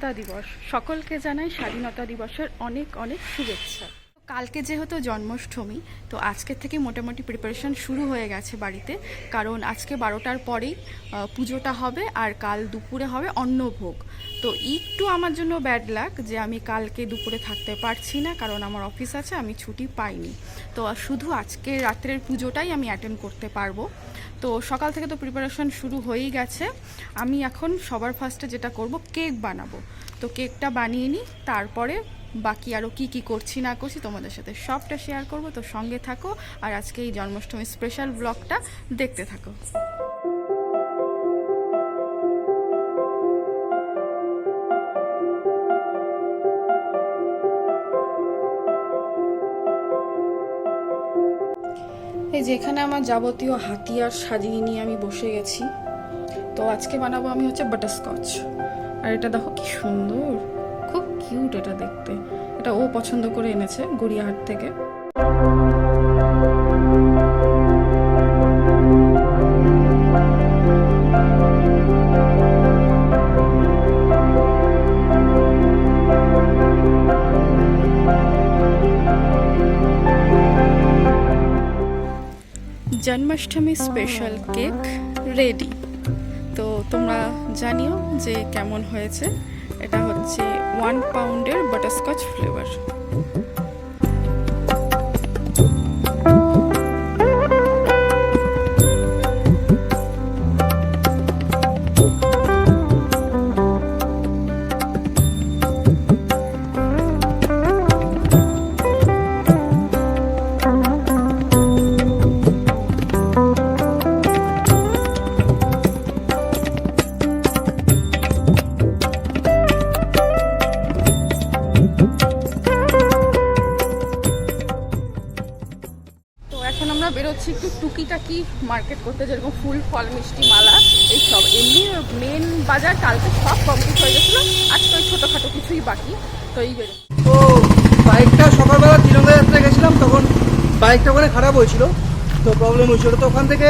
স্বাধীনতা দিবস। সকলকে জানাই স্বাধীনতা দিবসের অনেক অনেক শুভেচ্ছা। কালকে যেহেতু জন্মাষ্টমী, তো আজকের থেকে মোটামুটি প্রিপারেশন শুরু হয়ে গেছে বাড়িতে, কারণ আজকে 12টার পরেই পুজোটা হবে আর কাল দুপুরে হবে অন্নভোগ। তো একটু আমার জন্য ব্যাড লাক যে আমি কালকে দুপুরে থাকতে পারছি না, কারণ আমার অফিস আছে, আমি ছুটি পাইনি। তো শুধু আজকে রাত্রের পুজোটাই আমি অ্যাটেন্ড করতে পারবো। তো সকাল থেকে তো প্রিপারেশন শুরু হয়েই গেছে। আমি এখন সবার ফার্স্টে যেটা করব, কেক বানাবো। তো কেকটা বানিয়ে নিই, তারপরে বাকি আরও কি কি করছি না করছি তোমাদের সাথে সবটা শেয়ার করব। তো সঙ্গে থাকো আর আজকে এই জন্মাষ্টমী স্পেশাল ব্লগটা দেখতে থাকো। এই যে এখানে আমার যাবতীয় হাতিয়ার সাজিয়ে নিয়ে আমি বসে গেছি। তো আজকে বানাবো আমি হচ্ছে বাটারস্কচ। আর এটা দেখো কি সুন্দর, খুব কিউট এটা দেখতে। এটা ও পছন্দ করে এনেছে গড়িয়াহাট থেকে। Janmashtami special cake ready. তো তোমরা জানিও যে কেমন হয়েছে। এটা হচ্ছে 1 পাউন্ডের বাটারস্কচ ফ্লেভার। বেরোচ্ছি একটু টুকিটাকি মার্কেট করতে, যেরকম ফুল ফল মিষ্টি মালা এইসব। এমনি মেন বাজার কালকে সব কমপ্লিট হয়ে গেছিলো, আজকে ওই ছোটোখাটো কিছুই বাকি। তো এই বেরো তো বাইকটা সকালবেলা তিরঙ্গা যাত্রা গেছিলাম, তখন বাইকটা ওখানে খারাপ হয়েছিল, তো প্রবলেম হয়েছিল। তো ওখান থেকে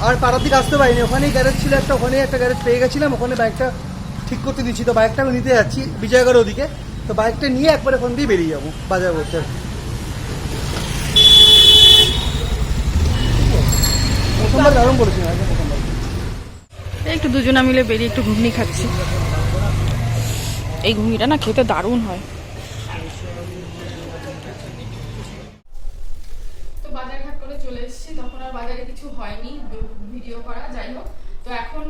আর পাড়ার দিকে আসতে পারিনি, ওখানেই গ্যারেজ ছিল একটা, ওখানেই একটা গ্যারেজ পেয়ে গেছিলাম, ওখানে বাইকটা ঠিক করতে দিচ্ছি। তো বাইকটা আমি নিতে যাচ্ছি বিজয়গড়ের ওদিকে। তো বাইকটা নিয়ে একবার ওখান দিয়ে বেরিয়ে যাবো বাজার করতে। দারুণ বলেছি একটু দুজনা মিলে বেরিয়ে একটু ঘুগনি খাচ্ছি। এই ঘুগনিটা না খেতে দারুণ হয়। তো বাজারঘাট করে চলে এসেছি, তখন আর বাজারে কিছু হয়নি ভিডিও করা, যাই হোক। তো এখন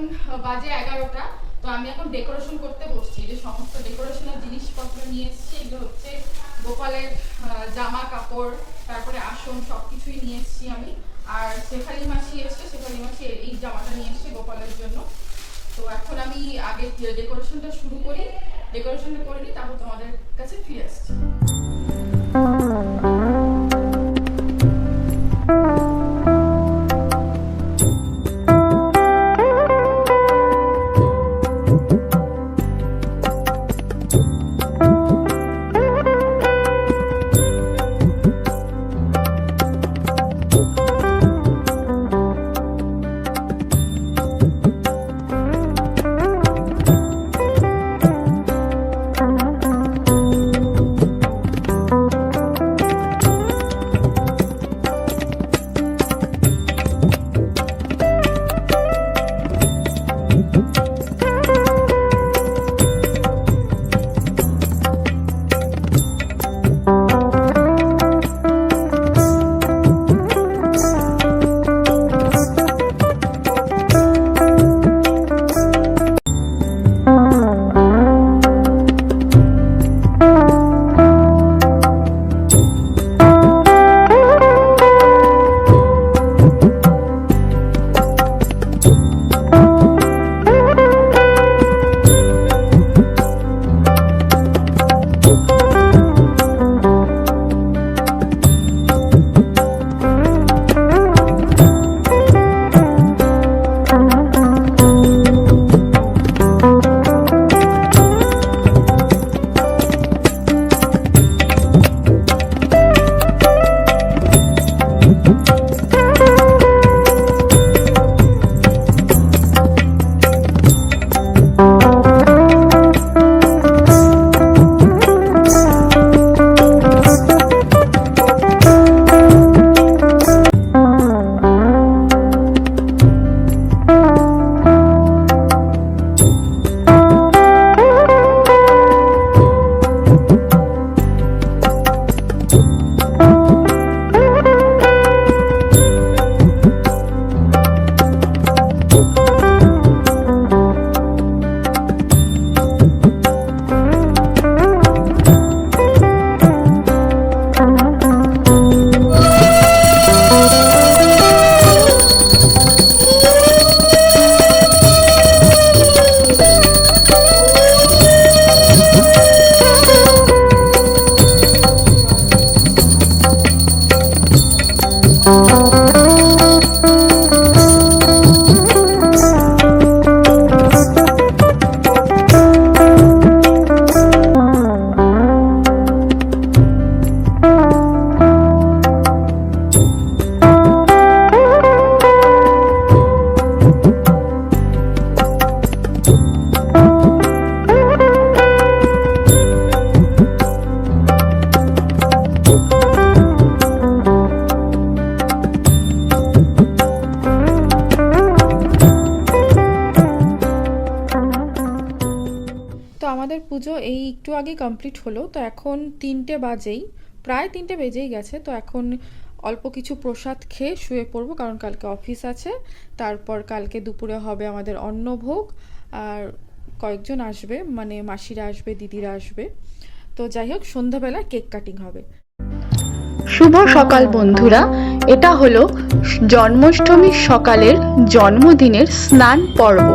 বাজে 11টা। তো আমি এখন ডেকোরেশন করতে বসছি। যে সমস্ত ডেকোরেশনের জিনিসপত্র নিয়ে এসেছি, এগুলো হচ্ছে গোপালের জামা কাপড়, তারপরে আসন, সবকিছুই নিয়ে এসেছি আমি। আর শেফালি মাসি এসছে, শেফালি মাসি এই জামাটা নিয়ে এসছে গোপালের জন্য। তো এখন আমি আগে ডেকোরেশনটা শুরু করি, ডেকোরেশনটা করে নিই, তারপর তোমাদের কাছে ফিরে আসছি। তো আমাদের পুজো এই একটু আগে কমপ্লিট হলো। তো এখন 3টে বাজেই, প্রায় 3টে বেজেই গেছে। তো এখন অল্প কিছু প্রসাদ খেয়ে শুয়ে পড়বো, কারণ কালকে অফিস আছে। তারপর কালকে দুপুরে হবে আমাদের অন্নভোগ, আর কয়েকজন আসবে, মানে মাসিরা আসবে, দিদিরা আসবে। তো যাই হোক, সন্ধ্যাবেলা কেক কাটিং হবে। শুভ সকাল বন্ধুরা, এটা হলো জন্মাষ্টমীর সকালের জন্মদিনের স্নান পর্ব।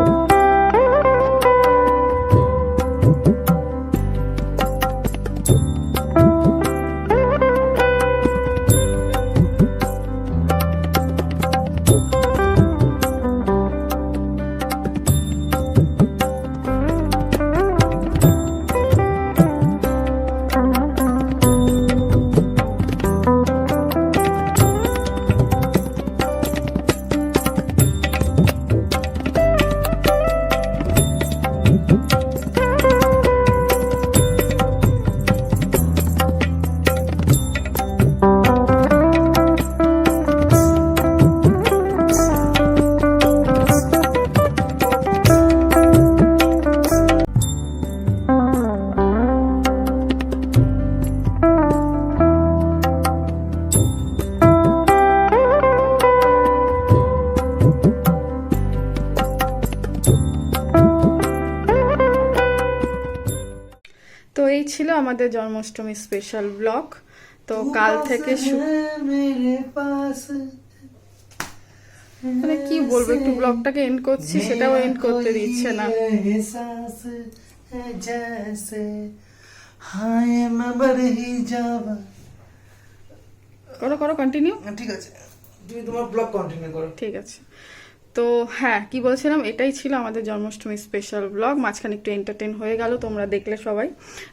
তো এই ছিল আমাদের জন্মাষ্টমী স্পেশাল ব্লগ। তো কাল থেকে মানে কি বলবো, একটু ব্লগটাকে এন্ড করছি, সেটাও এন্ড করতে দিচ্ছে না। করো করো, কন্টিনিউ। ঠিক আছে, তুমি তোমার ব্লগ কন্টিনিউ করো। ঠিক আছে। তো হ্যাঁ, কি বলছিলাম, এটাই ছিল আমাদের জন্মাষ্টমী স্পেশাল ব্লগ। মাঝখানে একটু এন্টারটেন হয়ে গেল, তোমরা দেখলে সবাই।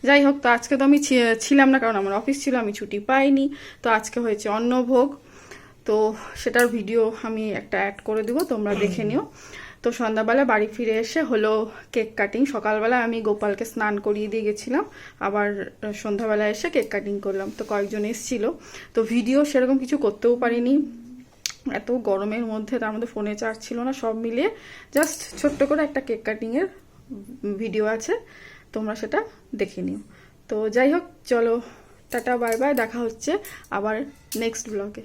যাই হোক, তো আজকে তো আমি ছিলাম না, কারণ আমার অফিস ছিল, আমি ছুটি পাইনি। তো আজকে হয়েছে অন্নভোগ, তো সেটার ভিডিও আমি একটা অ্যাড করে দেবো, তোমরা দেখে নিও। তো সন্ধ্যাবেলা বাড়ি ফিরে এসে হলো কেক কাটিং। সকালবেলা আমি গোপালকে স্নান করিয়ে দিয়ে গেছিলাম, আবার সন্ধ্যাবেলা এসে কেক কাটিং করলাম। তো কয়েকজন এসেছিল, তো ভিডিও সেরকম কিছু করতেও পারিনি এত গরমের মধ্যে, তার মধ্যে ফোনে চার্জ ছিল না, সব মিলিয়ে জাস্ট ছোট্ট করে একটা কেক কাটিংয়ের ভিডিও আছে, তোমরা সেটা দেখে নিও। তো যাই হোক, চলো টাটা বাই বাই, দেখা হচ্ছে আবার নেক্সট ব্লগে।